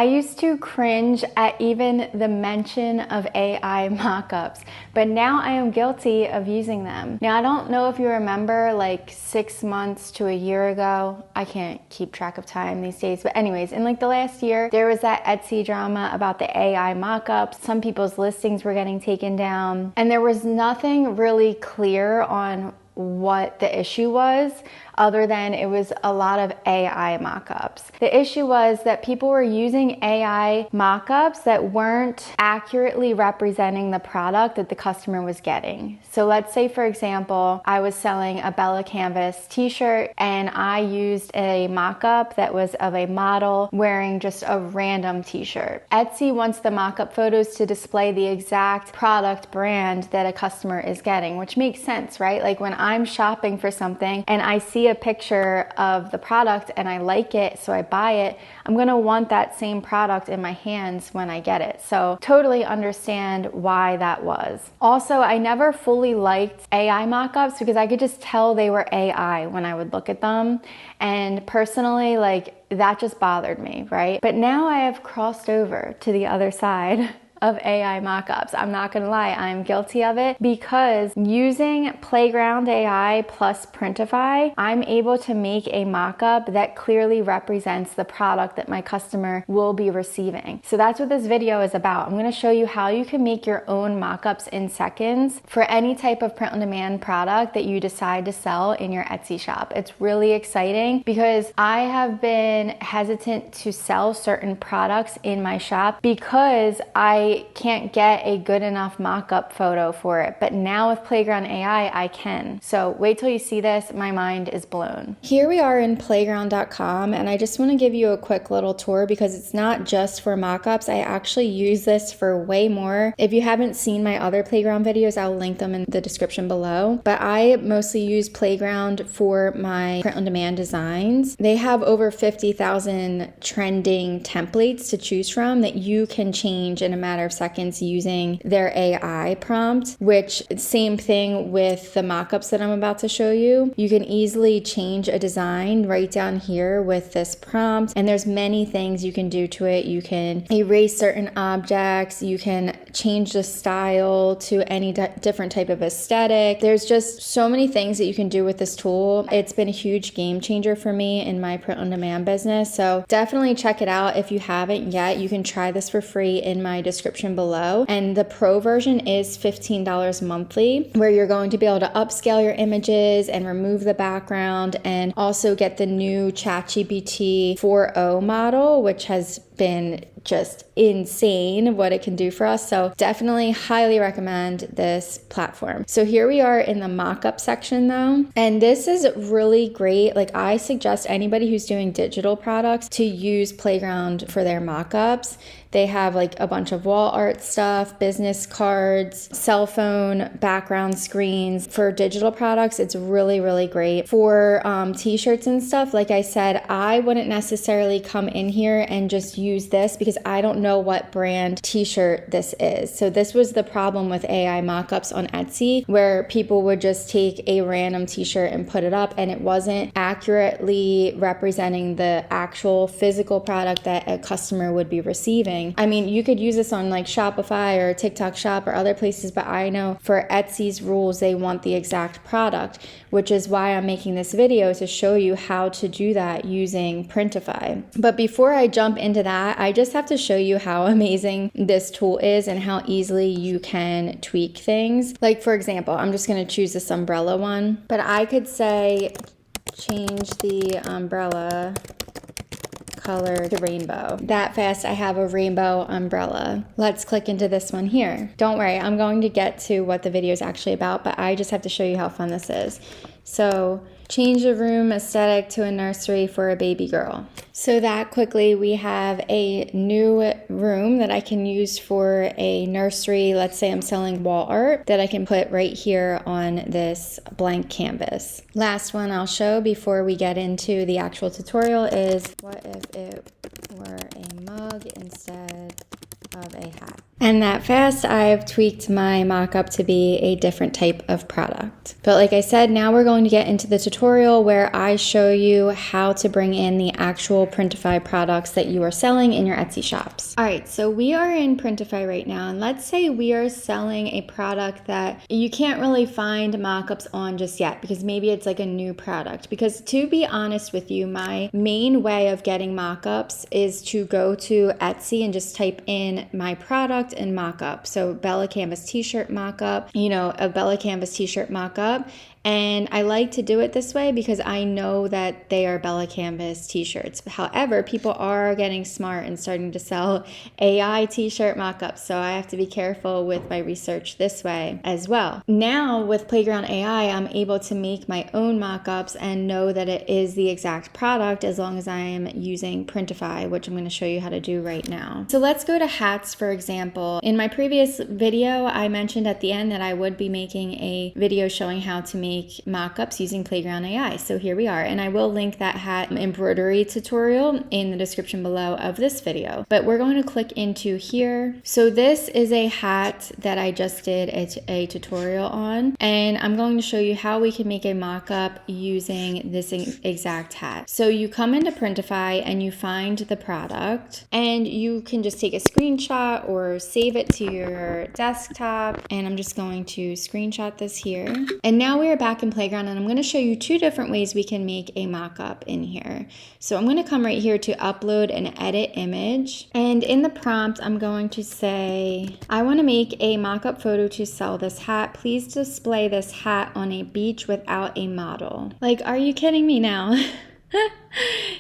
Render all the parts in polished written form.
I used to cringe at even the mention of AI mockups, but now I am guilty of using them. Now, I don't know if you remember like 6 months to a year ago, I can't keep track of time these days, but anyways, in like the last year, there was that Etsy drama about the AI mockups. Some people's listings were getting taken down, and there was nothing really clear on what the issue was, other than it was a lot of AI mockups. The issue was that people were using AI mockups that weren't accurately representing the product that the customer was getting. So let's say, for example, I was selling a Bella Canvas t-shirt and I used a mockup that was of a model wearing just a random t-shirt. Etsy wants the mockup photos to display the exact product brand that a customer is getting, which makes sense, right? Like when I'm shopping for something and I see a picture of the product and I like it, so I buy it, I'm gonna want that same product in my hands when I get it. So totally understand why that was. Also, I never fully liked AI mockups because I could just tell they were AI when I would look at them. And personally, like that just bothered me, right? But now I have crossed over to the other side of AI mockups. I'm not gonna lie, I'm guilty of it because using Playground AI plus Printify, I'm able to make a mockup that clearly represents the product that my customer will be receiving. So that's what this video is about. I'm gonna show you how you can make your own mockups in seconds for any type of print-on-demand product that you decide to sell in your Etsy shop. It's really exciting because I have been hesitant to sell certain products in my shop because I can't get a good enough mock-up photo for it, but now with Playground AI I can. So wait till you see this, my mind is blown. Here we are in playground.com, and I just want to give you a quick little tour because it's not just for mock-ups. I actually use this for way more. If you haven't seen my other Playground videos, I'll link them in the description below, but I mostly use Playground for my print-on-demand designs. They have over 50,000 trending templates to choose from that you can change in a matter of seconds using their AI prompt, which same thing with the mockups that I'm about to show you. You can easily change a design right down here with this prompt, and there's many things you can do to it. You can erase certain objects, you can change the style to any different type of aesthetic. There's just so many things that you can do with this tool. It's been a huge game changer for me in my print-on-demand business, so definitely check it out if you haven't yet. You can try this for free in my description below, and the pro version is $15 monthly, where you're going to be able to upscale your images and remove the background, and also get the new ChatGPT 4.0 model, which has been just insane what it can do for us. So definitely highly recommend this platform. So here we are in the mockup section though, and this is really great. Like I suggest anybody who's doing digital products to use Playground for their mockups. They have like a bunch of wall art stuff, business cards, cell phone background screens. For digital products, it's really, really great. For t-shirts and stuff, like I said, I wouldn't necessarily come in here and just use this because I don't know what brand t-shirt this is. So this was the problem with AI mockups on Etsy, where people would just take a random t-shirt and put it up, and it wasn't accurately representing the actual physical product that a customer would be receiving. I mean, you could use this on like Shopify or TikTok Shop or other places, but I know for Etsy's rules, they want the exact product, which is why I'm making this video to show you how to do that using Printify. But before I jump into that, I just have to show you how amazing this tool is and how easily you can tweak things. Like for example, I'm just going to choose this umbrella one, but I could say change the umbrella color to rainbow. That fast, I have a rainbow umbrella. Let's click into this one here. Don't worry, I'm going to get to what the video is actually about, but I just have to show you how fun this is. So change the room aesthetic to a nursery for a baby girl. So that quickly, we have a new room that I can use for a nursery. Let's say I'm selling wall art that I can put right here on this blank canvas. Last one I'll show before we get into the actual tutorial is what if it were a mug instead of a hat. And that fast, I've tweaked my mock-up to be a different type of product. But like I said, now we're going to get into the tutorial where I show you how to bring in the actual Printify products that you are selling in your Etsy shops. All right, so we are in Printify right now, and let's say we are selling a product that you can't really find mock-ups on just yet because maybe it's like a new product. Because to be honest with you, my main way of getting mock-ups is to go to Etsy and just type in my product and mock-up. So Bella Canvas t-shirt mock-up, a Bella Canvas t-shirt mock-up. And I like to do it this way because I know that they are Bella Canvas t-shirts. However, people are getting smart and starting to sell AI t-shirt mock-ups. So I have to be careful with my research this way as well. Now with Playground AI, I'm able to make my own mock-ups and know that it is the exact product as long as I am using Printify, which I'm going to show you how to do right now. So let's go to hats, for example. In my previous video, I mentioned at the end that I would be making a video showing how to make mock-ups using Playground AI. So here we are, and I will link that hat embroidery tutorial in the description below of this video. But we're going to click into here. So this is a hat that I just did a tutorial on, and I'm going to show you how we can make a mock-up using this exact hat. So you come into Printify and you find the product, and you can just take a screenshot or save it to your desktop. And I'm just going to screenshot this here. And now we are back in Playground, and I'm going to show you two different ways we can make a mock-up in here. So I'm going to come right here to upload and edit image, and in the prompt I'm going to say I want to make a mock-up photo to sell this hat. Please display this hat on a beach without a model. Like, are you kidding me now?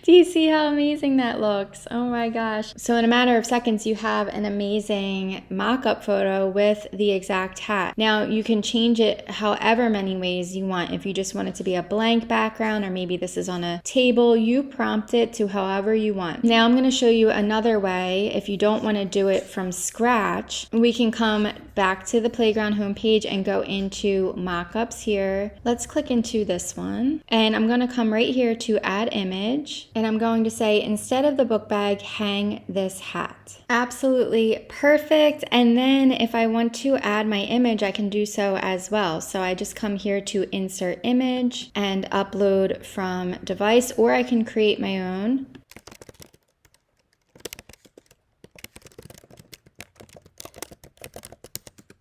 Do you see how amazing that looks? Oh my gosh. So in a matter of seconds, you have an amazing mock-up photo with the exact hat. Now you can change it however many ways you want. If you just want it to be a blank background, or maybe this is on a table, you prompt it to however you want. Now I'm going to show you another way. If you don't want to do it from scratch, we can come back to the Playground homepage and go into mockups here. Let's click into this one, and I'm going to come right here to add image, and I'm going to say instead of the book bag, hang this hat. Absolutely perfect. And then if I want to add my image, I can do so as well. So I just come here to insert image and upload from device, or I can create my own.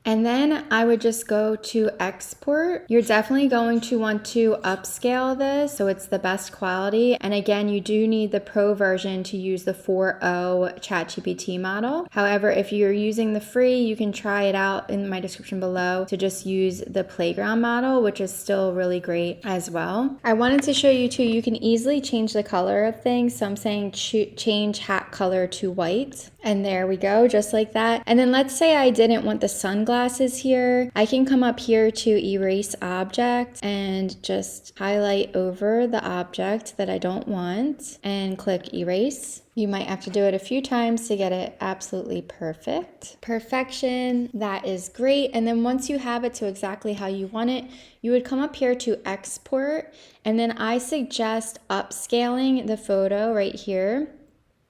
And then I would just go to export. You're definitely going to want to upscale this so it's the best quality. And again, you do need the pro version to use the 4.0 ChatGPT model. However, if you're using the free, you can try it out in my description below to just use the Playground model, which is still really great as well. I wanted to show you too, you can easily change the color of things. So I'm saying change hat color to white. And there we go, just like that. And then let's say I didn't want the sunglasses here. I can come up here to erase object and just highlight over the object that I don't want and click erase. You might have to do it a few times to get it absolutely perfect. Perfection, that is great. And then once you have it to exactly how you want it, you would come up here to export. And then I suggest upscaling the photo right here.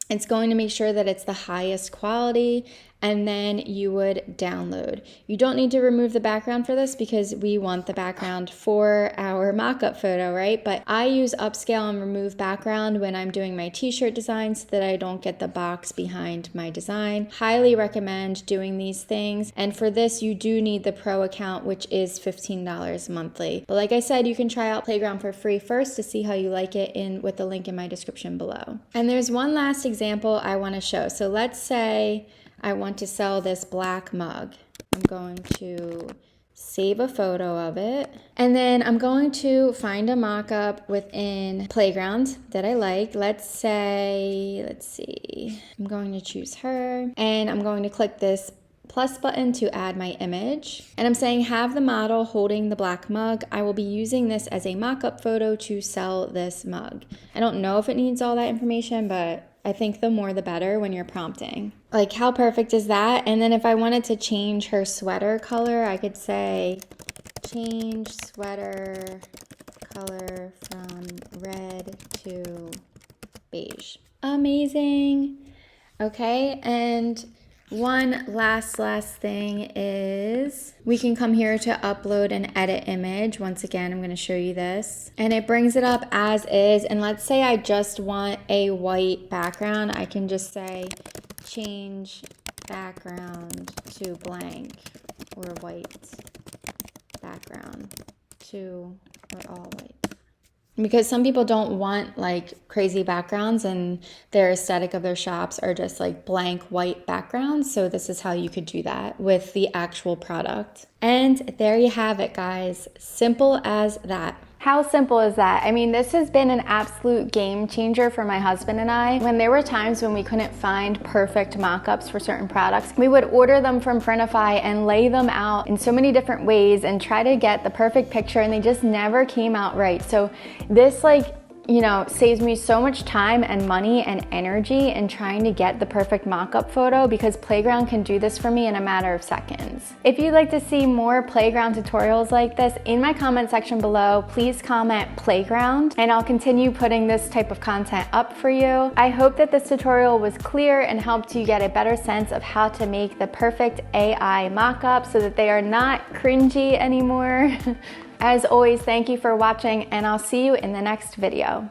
It's going to make sure that it's the highest quality, and then you would download. You don't need to remove the background for this because we want the background for our mock-up photo, right? But I use upscale and remove background when I'm doing my t-shirt designs so that I don't get the box behind my design. Highly recommend doing these things. And for this, you do need the pro account, which is $15 monthly. But like I said, you can try out Playground for free first to see how you like it with the link in my description below. And there's one last example I want to show. So let's say I want to sell this black mug. I'm going to save a photo of it, and then I'm going to find a mock-up within Playground that I like. Let's see, I'm going to choose her, and I'm going to click this plus button to add my image, and I'm saying have the model holding the black mug. I will be using this as a mock-up photo to sell this mug. I don't know if it needs all that information, but I think the more the better when you're prompting. Like, how perfect is that? And then if I wanted to change her sweater color, I could say change sweater color from red to beige. Amazing. Okay, and One last thing is we can come here to upload and edit image. Once again, I'm going to show you this. And it brings it up as is. And let's say I just want a white background. I can just say change background to blank or white background to or all white. Because some people don't want like crazy backgrounds and their aesthetic of their shops are just like blank white backgrounds. So this is how you could do that with the actual product. And there you have it, guys. Simple as that. How simple is that? I mean, this has been an absolute game changer for my husband and I. When there were times when we couldn't find perfect mock-ups for certain products, we would order them from Printify and lay them out in so many different ways and try to get the perfect picture, and they just never came out right. So this saves me so much time and money and energy in trying to get the perfect mock-up photo, because Playground can do this for me in a matter of seconds. If you'd like to see more Playground tutorials like this, in my comment section below, please comment Playground and I'll continue putting this type of content up for you. I hope that this tutorial was clear and helped you get a better sense of how to make the perfect AI mock-up so that they are not cringy anymore. As always, thank you for watching, and I'll see you in the next video.